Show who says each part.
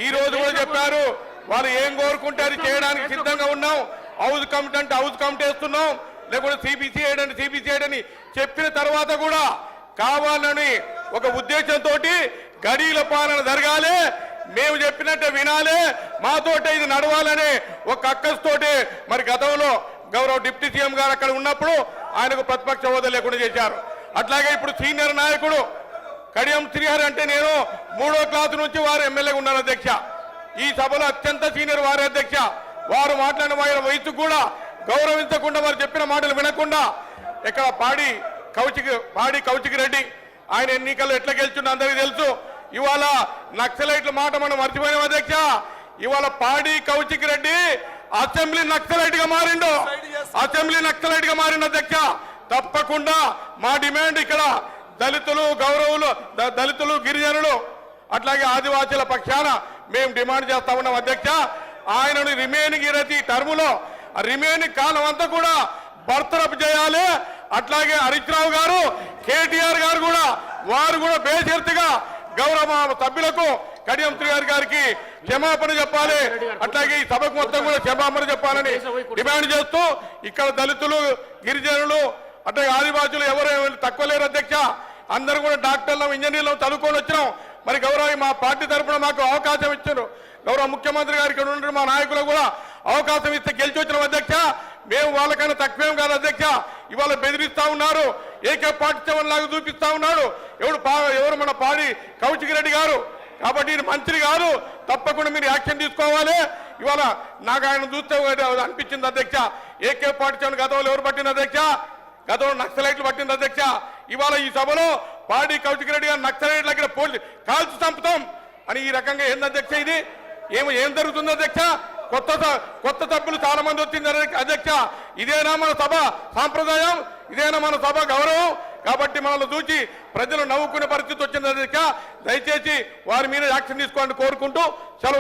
Speaker 1: ఈ రోజు కూడా చెప్పారు వాళ్ళు ఏం కోరుకుంటే అది చేయడానికి సిద్ధంగా ఉన్నాం. హౌస్ కమిటీ అంటే హౌస్ కమిటీ వేస్తున్నాం, లేకుంటే సిబిసి వేయడని సిబిసి వేయడని చెప్పిన తర్వాత కూడా కావాలని ఒక ఉద్దేశంతో గడీల పాలన జరగాలి, మేము చెప్పినట్టే వినాలి, మాతోటే ఇది నడవాలనే ఒక అక్కస్తోటి మరి గతంలో గౌరవ డిప్యూటీ సీఎం గారు అక్కడ ఉన్నప్పుడు ఆయనకు ప్రతిపక్ష హోదా లేకుండా చేశారు. అట్లాగే ఇప్పుడు సీనియర్ నాయకుడు కడియం శ్రీహరి అంటే నేను 3వ క్లాసు నుంచి వారు ఎమ్మెల్యేగా ఉన్నారు అధ్యక్ష. ఈ సభలో అత్యంత సీనియర్ వారి అధ్యక్ష. వారు మాట్లాడిన వారి వయసు కూడా గౌరవించకుండా వారు చెప్పిన మాటలు వినకుండా ఇక్కడ పాడి కౌశిక్ రెడ్డి ఆయన ఎన్నికల్లో ఎట్లా గెలుచుండో అందరికీ తెలుసు. ఇవాళ నక్సలైట్ల మాట మనం మర్చిపోయినాం అధ్యక్ష. ఇవాళ పాడి కౌశిక్ రెడ్డి అసెంబ్లీ నక్సలైట్ గా మారిండు, అసెంబ్లీ నక్సలైట్ గా మారిండు అధ్యక్ష. తప్పకుండా మా డిమాండ్ ఇక్కడ దళితులు గౌరవులు దళితులు గిరిజనులు అట్లాగే ఆదివాసీల పక్షాన మేము డిమాండ్ చేస్తా ఉన్నాం అధ్యక్ష. ఆయనను రిమైనింగ్ టర్ములో రిమైనింగ్ కాలం అంతా కూడా బర్తరఫ్ చేయాలి. అట్లాగే హరీష్ రావు గారు కేటీఆర్ గారు కూడా వారు కూడా బేషరతుగా గౌరవ సభ్యులకు కడియం శ్రీహరి గారికి క్షమాపణ చెప్పాలి. అట్లాగే ఈ సభకు మొత్తం కూడా క్షమాపణ చెప్పాలని డిమాండ్ చేస్తూ ఇక్కడ దళితులు గిరిజనులు అట్లాగే ఆదివాసులు ఎవరు తక్కువ లేరు అధ్యక్ష. అందరూ కూడా డాక్టర్లు ఇంజనీర్లు చదువుకొని వచ్చినాం. మరి గౌరవ మా పార్టీ తరఫున మాకు అవకాశం ఇచ్చారు. గౌరవ ముఖ్యమంత్రి గారు ఇక్కడ ఉన్న మా నాయకులు కూడా అవకాశం ఇస్తే గెలిచి వచ్చిన అధ్యక్ష. మేము వాళ్ళకన్నా తక్కువేం కాదు అధ్యక్ష. ఇవాళ బెదిరిస్తా ఉన్నారు, AK-47 లాగా చూపిస్తా ఉన్నాడు ఎవరు మన పాడి కౌశిక్ రెడ్డి గారు. కాబట్టి ఇది మంత్రి గారు, తప్పకుండా మీరు యాక్షన్ తీసుకోవాలి. ఇవాళ నాకు ఆయన చూస్తే అనిపించింది అధ్యక్ష, AK-47 గతంలో ఎవరు పట్టింది అధ్యక్ష? గతంలో నక్సలైట్లు పట్టింది అధ్యక్ష. ఇవాళ ఈ సభలో పాడి కౌశిక్ రెడ్డి గారు నక్సలైట్ల దగ్గర కాల్చి చంపుతాం అని ఈ రకంగా ఏంది అధ్యక్ష? ఇది ఏం జరుగుతుంది అధ్యక్ష? కొత్త సభ్యులు చాలా మంది వచ్చింది అధ్యక్ష. ఇదేనా మన సభ సాంప్రదాయం? ఇదేనా మన సభ గౌరవం? కాబట్టి మనల్ని చూసి ప్రజలు నవ్వుకునే పరిస్థితి వచ్చింది అధ్యక్ష. దయచేసి వారి మీద యాక్షన్ తీసుకోవాలని కోరుకుంటూ సెలవు.